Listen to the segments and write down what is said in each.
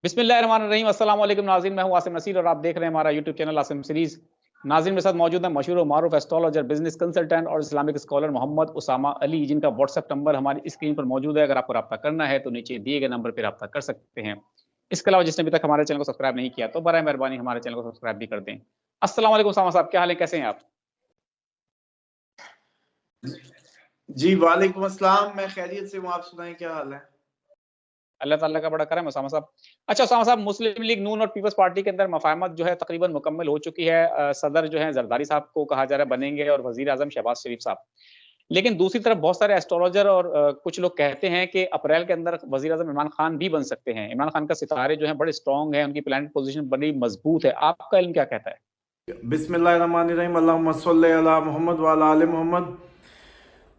बिस्मिल्लाहिर्रहमानिर्रहीम। अस्सलाम वालेकुम नाज़रीन, मैं हूं आसिम नसीर और आप देख रहे हैं हमारा यूट्यूब चैनल आसिम सीरीज। नाज़रीन मेरे साथ मौजूद है मशहूर और मारूफ एस्ट्रोलॉजर, बिजनेस कंसल्टेंट और इस्लामिक स्कॉलर मोहम्मद उसामा अली, जिनका व्हाट्सएप नंबर हमारी स्क्रीन पर मौजूद है। अगर आपको रब्ता करना है तो नीचे दिए गए नंबर पर रब्ता कर सकते हैं। इसके अलावा जिसने अभी तक हमारे चैनल को सब्सक्राइब नहीं किया तो बराए मेहरबानी हमारे चैनल को सब्सक्राइब भी कर दें। अस्सलाम वालेकुम उसामा साहब, क्या हाल है, कैसे हैं आप? जी वालेकुम अस्सलाम, मैं खैरियत से हूँ। आप सुनाएं, क्या हाल है? अल्लाह ताला का बड़ा करम है उसामा साहब। अच्छा उसामा साहब, मुस्लिम लीग नून और पीपल्स पार्टी के अंदर मफाहमत जो है तकरीबन मुकम्मल हो चुकी है। सदर जो है जरदारी साहब को कहा जा रहा है बनेंगे और वज़ीर आज़म शहबाज शरीफ साहब। लेकिन दूसरी तरफ बहुत सारे एस्ट्रोलॉजर और कुछ लोग कहते हैं कि अप्रैल के अंदर वज़ीर आज़म इमरान खान भी बन सकते हैं। इमरान खान का सितारे जो हैं बड़े स्ट्रॉन्ग हैं, उनकी प्लैनेट पोज़ीशन बड़ी मज़बूत है। आपका इल्म क्या कहता है? बिस्मिल्लाहिर्रहमानिर्रहीम, अल्लाहुम्मा सल्ली अला मोहम्मद व अला आले मोहम्मद।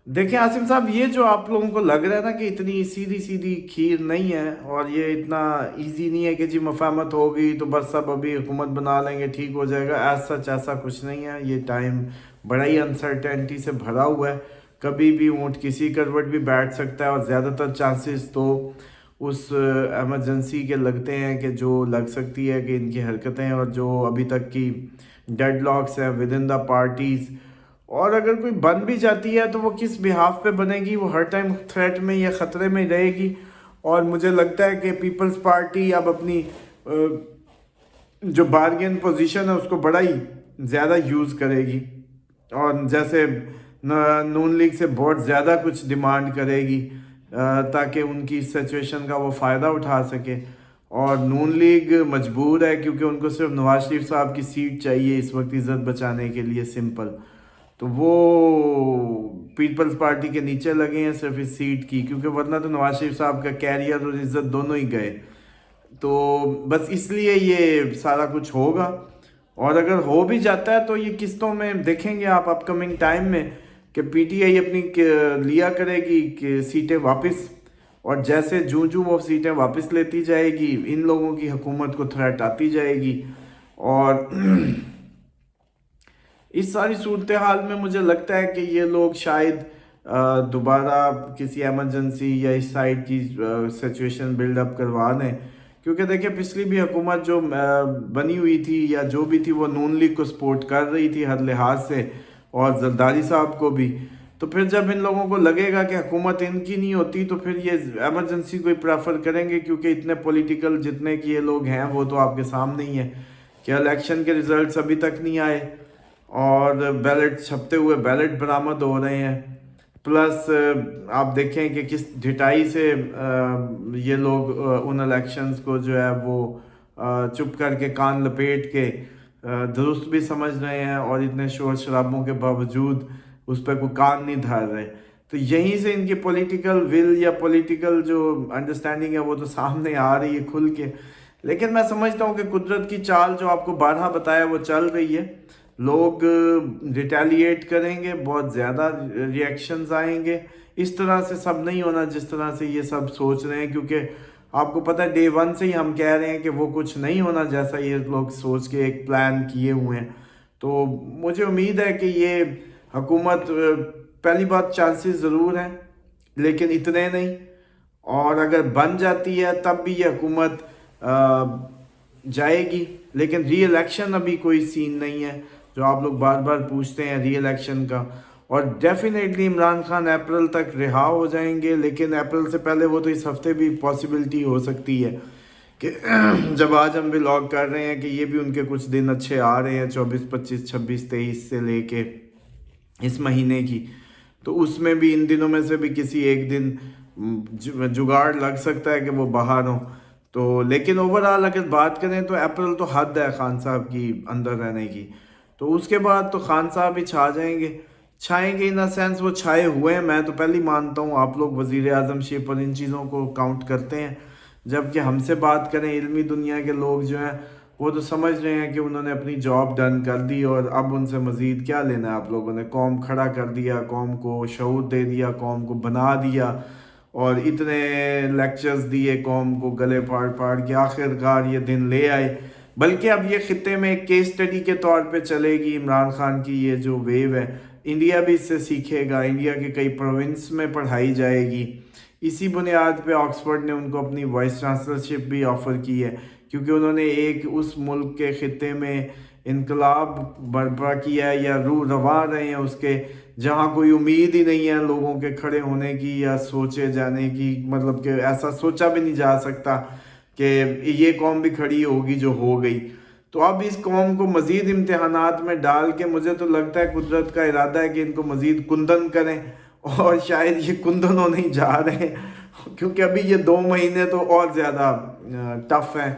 देखिए आसिम साहब, ये जो आप लोगों को लग रहा है ना कि इतनी सीधी सीधी खीर नहीं है और ये इतना इजी नहीं है कि जी मफाहमत होगी तो बस सब अभी हुकूमत बना लेंगे, ठीक हो जाएगा, सच ऐसा कुछ नहीं है। ये टाइम बड़ा ही अनसर्टेनिटी से भरा हुआ है। कभी भी ऊँट किसी करवट भी बैठ सकता है और ज़्यादातर चांसेस तो उस एमरजेंसी के लगते हैं कि जो लग सकती है कि इनकी हरकतें और जो अभी तक की डेडलॉक्स हैं विद इन द पार्टीज़, और अगर कोई बन भी जाती है तो वो किस बिहाफ पे बनेगी, वो हर टाइम थ्रेट में या ख़तरे में रहेगी। और मुझे लगता है कि पीपल्स पार्टी अब अपनी जो बार्गेन पोजीशन है उसको बड़ा ही ज़्यादा यूज़ करेगी और जैसे नून लीग से बहुत ज़्यादा कुछ डिमांड करेगी ताकि उनकी इस सिचुएशन का वो फ़ायदा उठा सके। और नून लीग मजबूर है क्योंकि उनको सिर्फ नवाज शरीफ साहब की सीट चाहिए इस वक्त इज़्ज़त बचाने के लिए, सिंपल। तो वो पीपल्स पार्टी के नीचे लगे हैं सिर्फ इस सीट की, क्योंकि वरना तो नवाज शरीफ साहब का कैरियर और इज़्ज़त दोनों ही गए। तो बस इसलिए ये सारा कुछ होगा। और अगर हो भी जाता है तो ये किस्तों में देखेंगे आप अपकमिंग टाइम में कि पीटीआई अपनी लिया करेगी कि सीटें वापस, और जैसे जूं जूं वो सीटें वापस लेती जाएगी इन लोगों की हुकूमत को थ्रेट आती जाएगी। और इस सारी सूरत हाल में मुझे लगता है कि ये लोग शायद दोबारा किसी एमरजेंसी या इस साइड की सिचुएशन बिल्डअप करवा दें, क्योंकि देखिए पिछली भी हुकूमत जो बनी हुई थी या जो भी थी वो नून लीग को सपोर्ट कर रही थी हर लिहाज से, और जरदारी साहब को भी। तो फिर जब इन लोगों को लगेगा कि हुकूमत इनकी नहीं होती तो फिर ये एमरजेंसी को ही प्रेफर करेंगे, क्योंकि इतने पॉलिटिकल जितने कि ये लोग हैं वो तो आपके सामने ही है कि इलेक्शन के रिजल्ट्स अभी तक नहीं आए और बैलेट छपते हुए बैलेट बरामद हो रहे हैं। प्लस आप देखें कि किस ढिठाई से ये लोग उन इलेक्शंस को जो है वो चुप करके कान लपेट के दुरुस्त भी समझ रहे हैं और इतने शोर शराबों के बावजूद उस पर कोई कान नहीं धर रहे। तो यहीं से इनकी पॉलिटिकल विल या पॉलिटिकल जो अंडरस्टैंडिंग है वो तो सामने आ रही है खुल के। लेकिन मैं समझता हूँ कि कुदरत की चाल जो आपको बारहा बताया वो चल रही है। लोग रिटेलिएट करेंगे, बहुत ज़्यादा रिएक्शंस आएंगे। इस तरह से सब नहीं होना जिस तरह से ये सब सोच रहे हैं, क्योंकि आपको पता है डे वन से ही हम कह रहे हैं कि वो कुछ नहीं होना जैसा ये लोग सोच के एक प्लान किए हुए हैं। तो मुझे उम्मीद है कि ये हुकूमत, पहली बात चांसेस ज़रूर हैं लेकिन इतने नहीं, और अगर बन जाती है तब भी ये हुकूमत जाएगी। लेकिन री इलेक्शन अभी कोई सीन नहीं है जो आप लोग बार बार पूछते हैं री इलेक्शन का। और डेफिनेटली इमरान खान अप्रैल तक रिहा हो जाएंगे, लेकिन अप्रैल से पहले वो तो इस हफ्ते भी पॉसिबिलिटी हो सकती है कि जब आज हम भी लॉग कर रहे हैं कि ये भी उनके कुछ दिन अच्छे आ रहे हैं 24, 25, 26, 23 से लेके इस महीने की, तो उसमें भी इन दिनों में से भी किसी एक दिन जुगाड़ लग सकता है कि वो बाहर हो। तो लेकिन ओवरऑल अगर बात करें तो अप्रैल तो हद है खान साहब की अंदर रहने की। तो उसके बाद तो खान साहब ही छाएंगे इन अ सेंस, वो छाए हुए हैं। मैं तो पहले मानता हूँ आप लोग वज़ीर आज़म शिप और इन चीज़ों को काउंट करते हैं, जबकि हमसे बात करें इल्मी दुनिया के लोग जो हैं वो तो समझ रहे हैं कि उन्होंने अपनी जॉब डन कर दी और अब उनसे मज़ीद क्या लेना है। आप लोगों ने कौम खड़ा कर दिया, कौम को शऊर दे दिया, कौम को बना दिया और इतने लेक्चर्स दिए कौम को गले फाड़ फाड़ के आखिरकार ये दिन ले आए। बल्कि अब ये खित्ते में एक केस स्टडी के तौर पे चलेगी इमरान खान की ये जो वेव है। इंडिया भी इससे सीखेगा, इंडिया के कई प्रोविंस में पढ़ाई जाएगी इसी बुनियाद पे ऑक्सफोर्ड ने उनको अपनी वाइस चांसलरशिप भी ऑफ़र की है, क्योंकि उन्होंने एक उस मुल्क के ख़ित्ते में इनकलाब बर्पा किया है या रू रवा रहे हैं उसके, जहाँ कोई उम्मीद ही नहीं है लोगों के खड़े होने की या सोचे जाने की, मतलब कि ऐसा सोचा भी नहीं जा सकता कि ये कौम भी खड़ी होगी जो हो गई। तो अब इस कौम को मज़ीद इम्तहानात में डाल के मुझे तो लगता है कुदरत का इरादा है कि इनको मज़ीद कुंदन करें, और शायद ये कुंदन होने ही जा रहे हैं, क्योंकि अभी ये 2 महीने तो और ज़्यादा टफ़ हैं,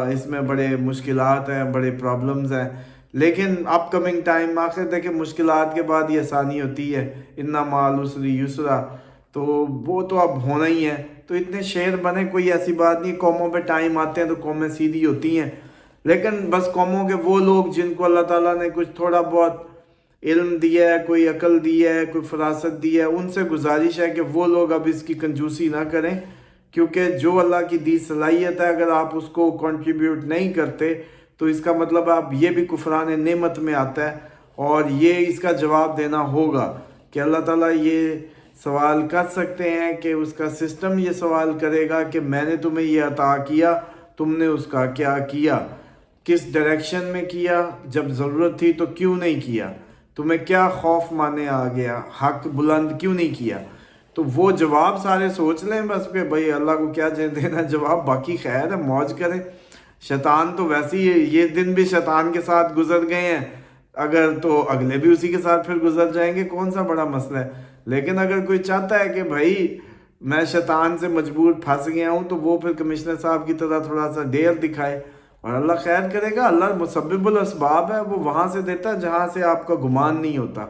इसमें बड़े मुश्किलात हैं, बड़े प्रॉब्लम्स हैं। लेकिन अपकमिंग टाइम आखिर देखिए, मुश्किलात के बाद ये आसानी होती है, इन्ना माल उसरी युसरा, तो वो तो अब होना ही है। तो इतने शेर बने, कोई ऐसी बात नहीं, कौमों पे टाइम आते हैं तो कौमें सीधी होती हैं, लेकिन बस कौमों के वो लोग जिनको अल्लाह ताला ने कुछ थोड़ा बहुत इल्म दिया है, कोई अकल दी है, कोई फरासत दी है, उनसे गुजारिश है कि वो लोग अब इसकी कंजूसी ना करें, क्योंकि जो अल्लाह की दी सलाहियत है अगर आप उसको कंट्रीब्यूट नहीं करते तो इसका मतलब आप ये भी कुफरान नेमत में आता है, और ये इसका जवाब देना होगा कि अल्लाह ताला ये सवाल कर सकते हैं कि उसका सिस्टम ये सवाल करेगा कि मैंने तुम्हें ये अता किया, तुमने उसका क्या किया, किस डायरेक्शन में किया, जब ज़रूरत थी तो क्यों नहीं किया, तुम्हें क्या खौफ माने आ गया, हक बुलंद क्यों नहीं किया। तो वो जवाब सारे सोच लें बस कि भाई अल्लाह को क्या देना जवाब, बाकी खैर है, मौज करें। शैतान तो वैसे ही ये दिन भी शैतान के साथ गुजर गए हैं, अगर तो अगले भी उसी के साथ फिर गुजर जाएंगे, कौन सा बड़ा मसला है। लेकिन अगर कोई चाहता है कि भाई मैं शैतान से मजबूर फंस गया हूँ, तो वो फिर कमिश्नर साहब की तरह थोड़ा सा डेयर दिखाए, और अल्लाह खैर करेगा। अल्लाह मुसब्बिबुल असबाब है, वो वहाँ से देता है जहाँ से आपका गुमान नहीं होता।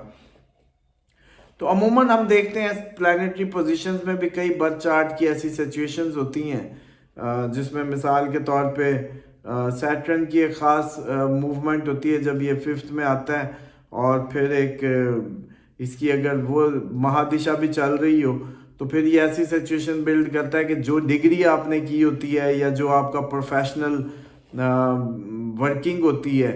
तो अमूमन हम देखते हैं प्लानिटरी पोजीशंस में भी कई बर्थ चार्ट की ऐसी सिचुएशंस होती हैं जिसमें मिसाल के तौर पे सैटर्न की एक ख़ास मूवमेंट होती है जब ये 5th में आता है, और फिर एक इसकी अगर वो महादिशा भी चल रही हो तो फिर ये ऐसी सिचुएशन बिल्ड करता है कि जो डिग्री आपने की होती है या जो आपका प्रोफेशनल वर्किंग होती है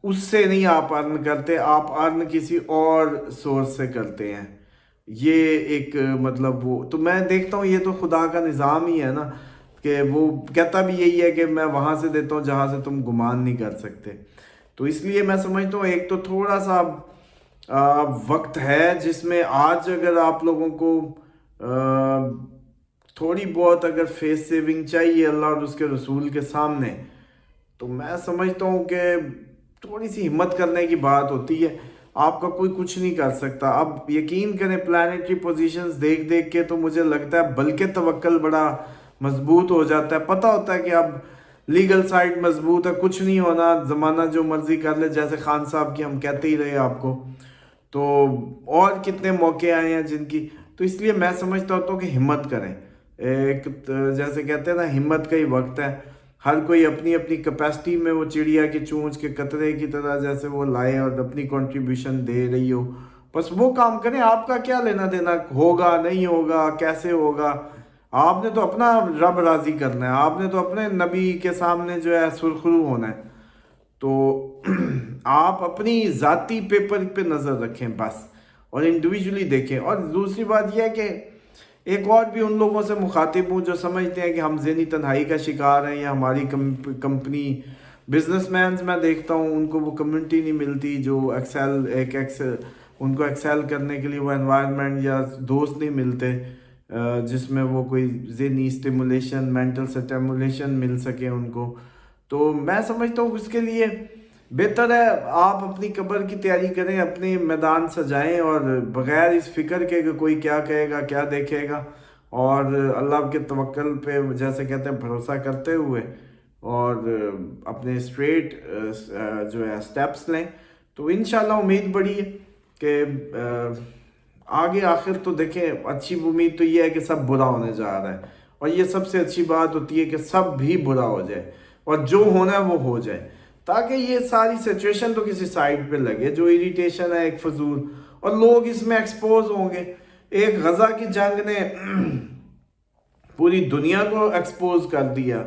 उससे नहीं आप अर्न करते, आप अर्न किसी और सोर्स से करते हैं। ये एक मतलब वो तो मैं देखता हूँ ये तो खुदा का निज़ाम ही है ना, कि वो कहता भी यही है कि मैं वहाँ से देता हूँ जहाँ से तुम गुमान नहीं कर सकते। तो इसलिए मैं समझता हूँ एक तो थोड़ा सा वक्त है जिसमें आज अगर आप लोगों को थोड़ी बहुत अगर फेस सेविंग चाहिए अल्लाह और उसके रसूल के सामने, तो मैं समझता हूँ कि थोड़ी सी हिम्मत करने की बात होती है। आपका कोई कुछ नहीं कर सकता। अब यकीन करें प्लानिटरी पोजीशंस देख देख के तो मुझे लगता है बल्कि तवक्कल बड़ा मजबूत हो जाता है। पता होता है कि अब लीगल साइड मजबूत है, कुछ नहीं होना, ज़माना जो मर्जी कर ले, जैसे खान साहब की हम कहते ही रहे आपको। तो और कितने मौके आए हैं जिनकी, तो इसलिए मैं समझता हूँ कि हिम्मत करें। एक जैसे कहते हैं ना, हिम्मत का ही वक्त है। हर कोई अपनी अपनी कैपेसिटी में वो चिड़िया की चोंच के कतरे की तरह जैसे वो लाए और अपनी कंट्रीब्यूशन दे रही हो, बस वो काम करें। आपका क्या लेना देना, होगा नहीं होगा कैसे होगा, आपने तो अपना रब राज़ी करना है, आपने तो अपने नबी के सामने जो है सुरखरू होना है। तो आप अपनी ज़ाती पेपर पे नज़र रखें बस, और इंडिविजुअली देखें। और दूसरी बात यह है कि एक और भी उन लोगों से मुखातिब हूँ जो समझते हैं कि हम ज़हनी तन्हाई का शिकार हैं या हमारी कंपनी बिजनेसमैन्स मैं देखता हूँ उनको वो कम्युनिटी नहीं मिलती जो उनको एक्सेल करने के लिए वो एनवायरनमेंट या दोस्त नहीं मिलते जिसमें वो कोई ज़हनी स्टिमुलेशन, मेंटल स्टिमुलेशन मिल सके उनको। तो मैं समझता हूँ उसके लिए बेहतर है आप अपनी कब्र की तैयारी करें, अपने मैदान सजाएं, और बग़ैर इस फिक्र के कि कोई क्या कहेगा क्या देखेगा, और अल्लाह के तवक्कल पे जैसे कहते हैं भरोसा करते हुए और अपने स्ट्रेट जो है स्टेप्स लें, तो इंशाल्लाह उम्मीद बड़ी है कि आगे आखिर तो देखें। अच्छी उम्मीद तो ये है कि सब बुरा होने जा रहा है, और ये सबसे अच्छी बात होती है कि सब भी बुरा हो जाए और जो होना है वो हो जाए, ताकि ये सारी सिचुएशन तो किसी साइड पे लगे जो इरिटेशन है एक फजूल, और लोग इसमें एक्सपोज होंगे। एक गजा की जंग ने पूरी दुनिया को एक्सपोज कर दिया,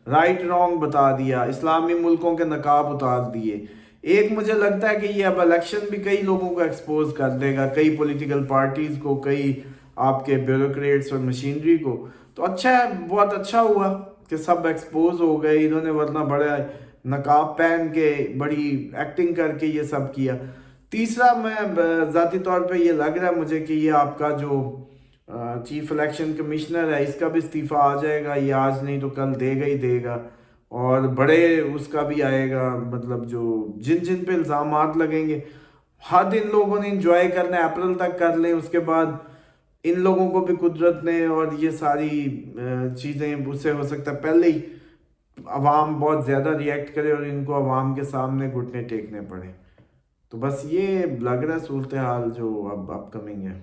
राइट रॉन्ग बता दिया, इस्लामी मुल्कों के नकाब उतार दिए। एक मुझे लगता है कि ये अब इलेक्शन भी कई लोगों को एक्सपोज कर देगा, कई पॉलिटिकल पार्टीज़ को, कई آپ کے بیوروکریٹس اور مشینری کو. تو اچھا ہے, بہت اچھا ہوا کہ سب ایکسپوز ہو گئے. انہوں نے ورنہ بڑا نقاب پہن کے بڑی ایکٹنگ کر کے یہ سب کیا. تیسرا, میں ذاتی طور پہ یہ لگ رہا ہے مجھے کہ یہ آپ کا جو چیف الیکشن کمشنر ہے اس کا بھی استعفیٰ آ جائے گا. یہ آج نہیں تو کل دے گا ہی دے گا. اور بڑے اس کا بھی آئے گا, مطلب جو جن پہ الزامات لگیں گے. حد ان لوگوں نے انجوائے کرنا ہے, اپریل تک کر لیں, اس کے بعد ان لوگوں کو بھی قدرت نے اور یہ ساری چیزیں, اس سے ہو سکتا ہے پہلے ہی عوام بہت زیادہ ریئیکٹ کرے اور ان کو عوام کے سامنے گھٹنے ٹیکنے پڑے. تو بس یہ لگ رہا ہے صورتحال جو اب کمنگ ہے.